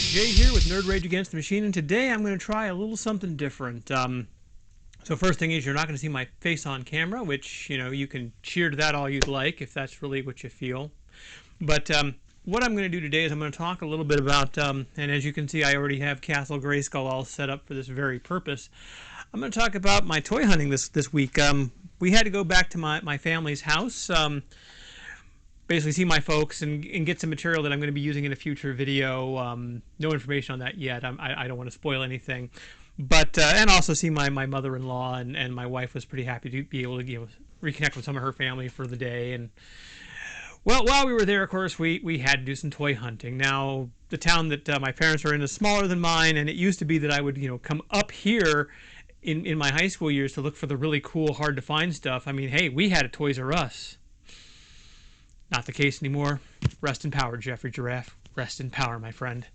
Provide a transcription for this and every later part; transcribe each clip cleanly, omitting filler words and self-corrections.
Jay here with Nerd Rage Against the Machine, and today I'm going to try a little something different. So first thing is you're not going to see my face on camera, which, you can cheer to that all you'd like if that's really what you feel. But what I'm going to do today is I'm going to talk a little bit about, and as you can see I already have Castle Grayskull all set up for this very purpose. I'm going to talk about my toy hunting this week. We had to go back to my family's house, basically see my folks and get some material that I'm going to be using in a future video. No information on that yet. I don't want to spoil anything. But and also see my mother-in-law, and my wife was pretty happy to be able to reconnect with some of her family for the day. And well, while we were there, of course, we had to do some toy hunting. Now, the town that my parents are in is smaller than mine, and it used to be that I would come up here in my high school years to look for the really cool, hard to find stuff. I mean, hey, we had a Toys R Us. Not the case anymore. Rest in power, Jeffrey Giraffe. Rest in power, my friend.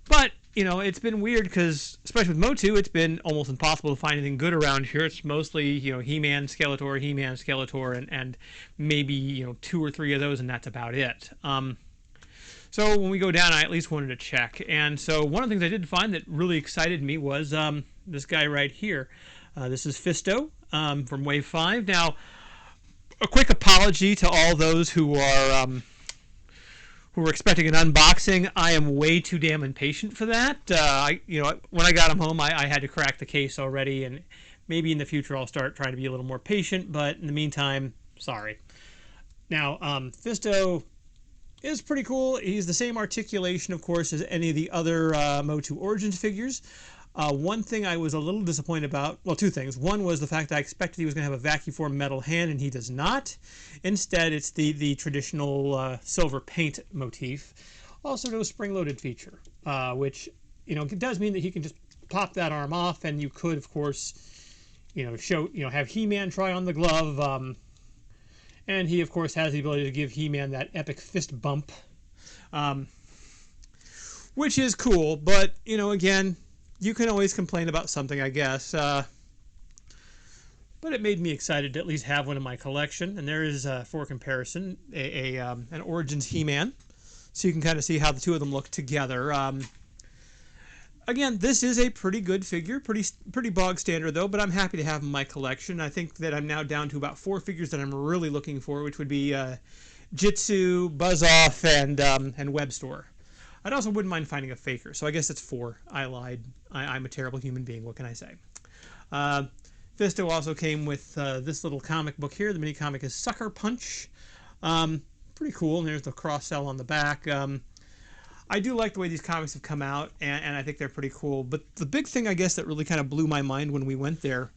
But, it's been weird because, especially with Motu, it's been almost impossible to find anything good around here. It's mostly, He-Man, Skeletor, and maybe, 2 or 3 of those, and that's about it. So when we go down, I at least wanted to check. And so one of the things I did find that really excited me was this guy right here. This is Fisto from Wave 5. Now, a quick apology to all those who were expecting an unboxing. I am way too damn impatient for that. When I got him home, I had to crack the case already, and maybe in the future I'll start trying to be a little more patient. But in the meantime, sorry. Now, Fisto is pretty cool. He's the same articulation, of course, as any of the other Motu Origins figures. One thing I was a little disappointed about, well, 2 things. One was the fact that I expected he was going to have a vacuform metal hand, and he does not. Instead, it's the traditional silver paint motif. Also, no spring-loaded feature, which, it does mean that he can just pop that arm off, and you could, of course, have He-Man try on the glove, and he, of course, has the ability to give He-Man that epic fist bump, which is cool, but, again, you can always complain about something, I guess. But it made me excited to at least have one in my collection. And there is, for comparison, an Origins He-Man. So you can kind of see how the two of them look together. Again, this is a pretty good figure. Pretty bog standard, though. But I'm happy to have him in my collection. I think that I'm now down to about 4 figures that I'm really looking for, which would be Jitsu, Buzz-Off, and Web Store. I also wouldn't mind finding a faker, so I guess it's 4. I lied. I'm a terrible human being. What can I say? Fisto also came with this little comic book here. The mini comic is Sucker Punch. Pretty cool. And there's the cross-sell on the back. I do like the way these comics have come out, and I think they're pretty cool. But the big thing, I guess, that really kind of blew my mind when we went there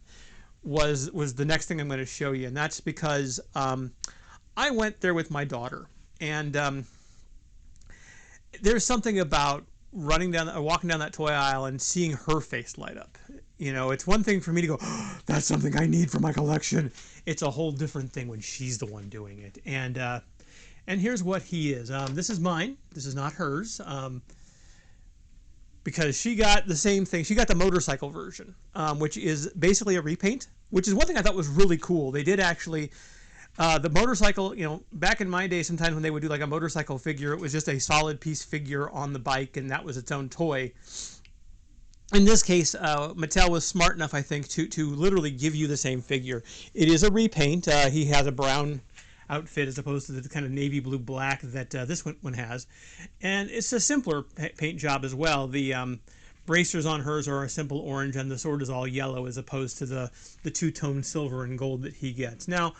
was the next thing I'm going to show you, and that's because I went there with my daughter, and there's something about walking down that toy aisle and seeing her face light up. It's one thing for me to go, oh, that's something I need for my collection. It's a whole different thing when she's the one doing it. And here's what he is. This is mine. This is not hers. Because she got the same thing. She got the motorcycle version, which is basically a repaint, which is one thing I thought was really cool. They did actually... the motorcycle, back in my day, sometimes when they would do like a motorcycle figure, it was just a solid piece figure on the bike, and that was its own toy. In this case, Mattel was smart enough, I think, to literally give you the same figure. It is a repaint. He has a brown outfit as opposed to the kind of navy blue black that this one has. And it's a simpler paint job as well. The bracers on hers are a simple orange, and the sword is all yellow as opposed to the two-tone silver and gold that he gets. Now,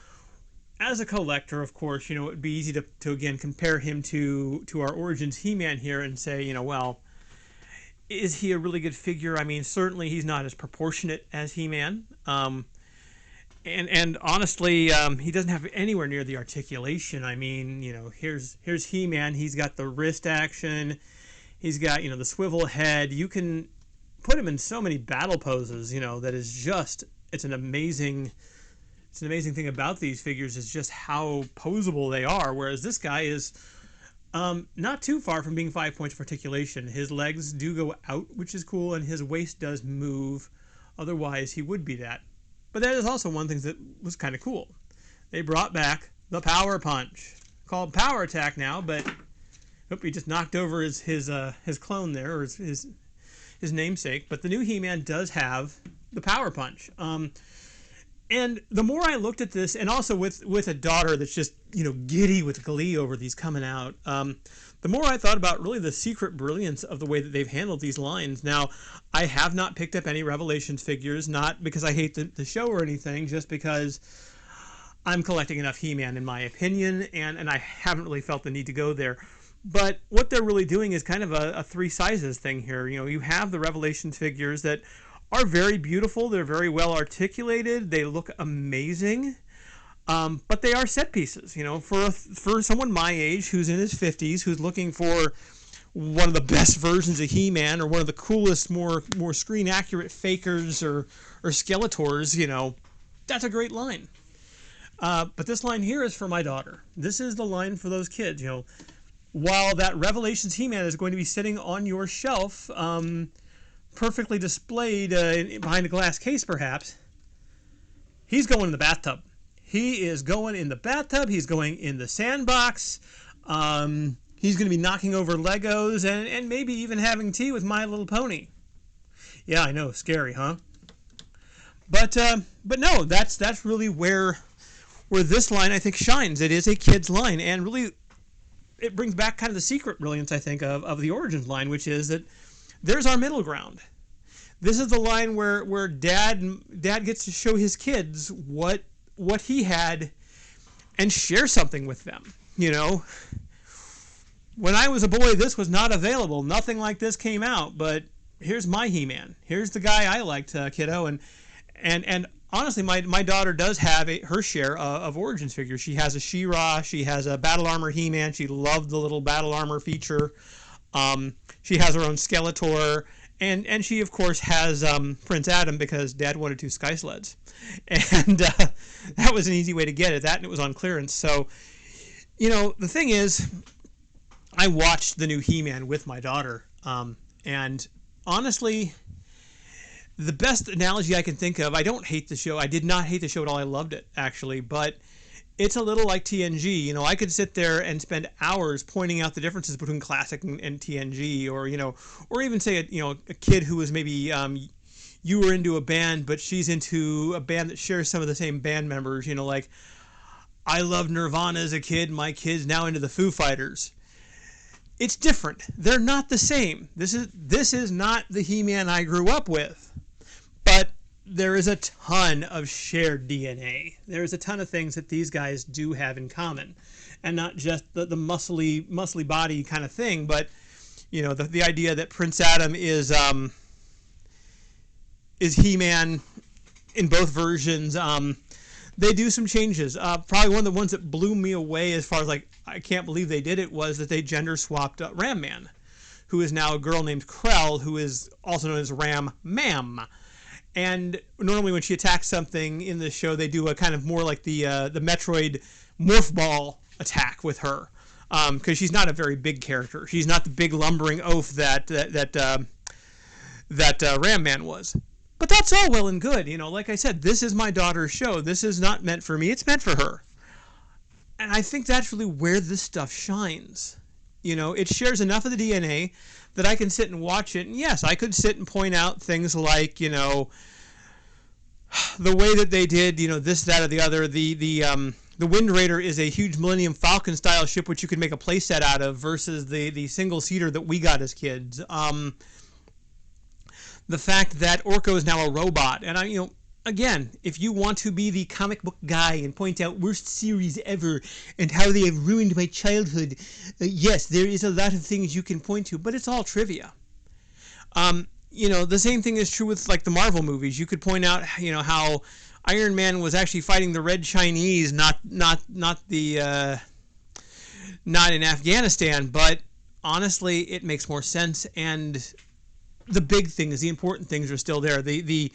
as a collector, of course, it would be easy to again compare him to our Origins He-Man here and say, well, is he a really good figure? I mean, certainly he's not as proportionate as He-Man. And honestly, he doesn't have anywhere near the articulation. I mean, here's He-Man. He's got the wrist action. He's got, the swivel head. You can put him in so many battle poses, that is just, it's an amazing thing about these figures is just how posable they are, whereas this guy is not too far from being 5 points of articulation. His legs do go out, which is cool, and his waist does move. Otherwise, he would be that. But that is also one thing that was kind of cool. They brought back the Power Punch, called Power Attack now, but Hope he just knocked over his clone there, or his namesake. But the new He-Man does have the power punch. And the more I looked at this, and also with a daughter that's just, giddy with glee over these coming out, the more I thought about really the secret brilliance of the way that they've handled these lines. Now, I have not picked up any Revelations figures, not because I hate the show or anything, just because I'm collecting enough He-Man, in my opinion, and I haven't really felt the need to go there. But what they're really doing is kind of a three sizes thing here. You have the Revelations figures that are very beautiful. They're very well articulated. They look amazing. But they are set pieces. For someone my age who's in his 50s, who's looking for one of the best versions of He-Man or one of the coolest, more screen accurate fakers or Skeletors, that's a great line. But this line here is for my daughter. This is the line for those kids. While that Revelations He-Man is going to be sitting on your shelf, perfectly displayed behind a glass case, perhaps, he's going in the bathtub. He is going in the bathtub. He's going in the sandbox. He's going to be knocking over Legos and maybe even having tea with My Little Pony. Yeah, I know, scary, huh? But no, that's really where this line, I think, shines. It is a kid's line, and really it brings back kind of the secret brilliance, I think, of the Origins line, which is that there's our middle ground. This is the line where dad gets to show his kids what he had and share something with them. When I was a boy, this was not available. Nothing like this came out, but here's my He-Man. Here's the guy I liked, kiddo. And honestly, my daughter does have her share of Origins figures. She has a She-Ra. She has a Battle Armor He-Man. She loved the little Battle Armor feature. She has her own Skeletor. And she, of course, has Prince Adam because Dad wanted 2 Sky Sleds. And that was an easy way to get it. That, and it was on clearance. So, the thing is, I watched the new He-Man with my daughter. And honestly, the best analogy I can think of, I don't hate the show. I did not hate the show at all. I loved it, actually. But it's a little like TNG. I could sit there and spend hours pointing out the differences between classic and TNG, or even say a kid who was maybe you were into a band, but she's into a band that shares some of the same band members. Like I loved Nirvana as a kid. My kid's now into the Foo Fighters. It's different. They're not the same. This is not the He-Man I grew up with, but there is a ton of shared DNA. There's a ton of things that these guys do have in common, and not just the muscly body kind of thing, but the idea that Prince Adam is He-Man in both versions. They do some changes. Probably one of the ones that blew me away as far as I can't believe they did it was that they gender swapped Ram Man, who is now a girl named Krell, who is also known as Ram Mam. And normally when she attacks something in the show, they do a kind of more like the Metroid Morph Ball attack with her, because she's not a very big character. She's not the big lumbering oaf that Ram Man was. But that's all well and good. Like I said, this is my daughter's show. This is not meant for me. It's meant for her. And I think that's really where this stuff shines. It shares enough of the DNA that I can sit and watch it. And yes, I could sit and point out things like, the way that they did, this, that, or the other. The Wind Raider is a huge Millennium Falcon style ship, which you could make a playset out of, versus the single seater that we got as kids. The fact that Orko is now a robot, and again, if you want to be the comic book guy and point out worst series ever and how they have ruined my childhood, yes, there is a lot of things you can point to, but it's all trivia. The same thing is true with the Marvel movies. You could point out, how Iron Man was actually fighting the Red Chinese, not in Afghanistan, but honestly, it makes more sense, and the big things, the important things are still there. The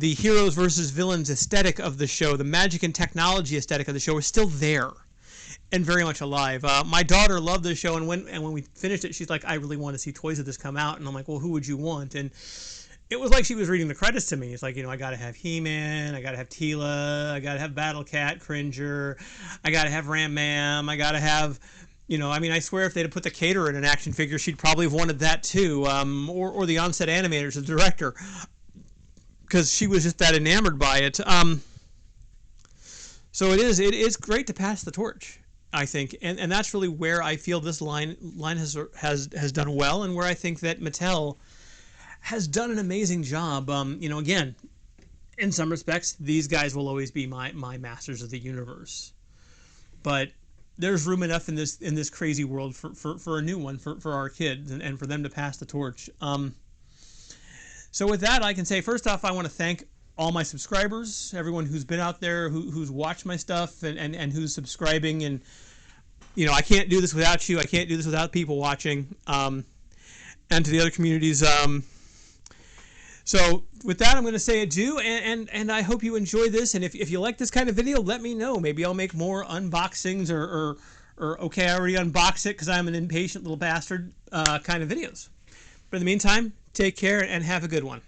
heroes versus villains aesthetic of the show, the magic and technology aesthetic of the show is still there and very much alive. My daughter loved the show, and when we finished it, she's like, I really want to see toys of this come out. And I'm like, well, who would you want? And it was like she was reading the credits to me. It's like, I got to have He-Man, I got to have Teela, I got to have Battle Cat, Cringer, I got to have Ram Mam, I got to have, You know, I mean, I swear if they'd have put the caterer in an action figure, she'd probably have wanted that too, or the on-set animators, the director, because she was just that enamored by it. So it is great to pass the torch, I think, and that's really where I feel this line has done well, and where I think that Mattel has done an amazing job. You know, again, in some respects, these guys will always be my masters of the universe, but there's room enough in this crazy world for a new one for our kids and for them to pass the torch. So with that, I can say, first off, I want to thank all my subscribers, everyone who's been out there, who's watched my stuff and who's subscribing. And, you know, I can't do this without you. I can't do this without people watching. And to the other communities. So with that, I'm going to say adieu, and I hope you enjoy this. And if you like this kind of video, let me know. Maybe I'll make more unboxings or okay, I already unboxed it because I'm an impatient little bastard kind of videos. But in the meantime, take care and have a good one.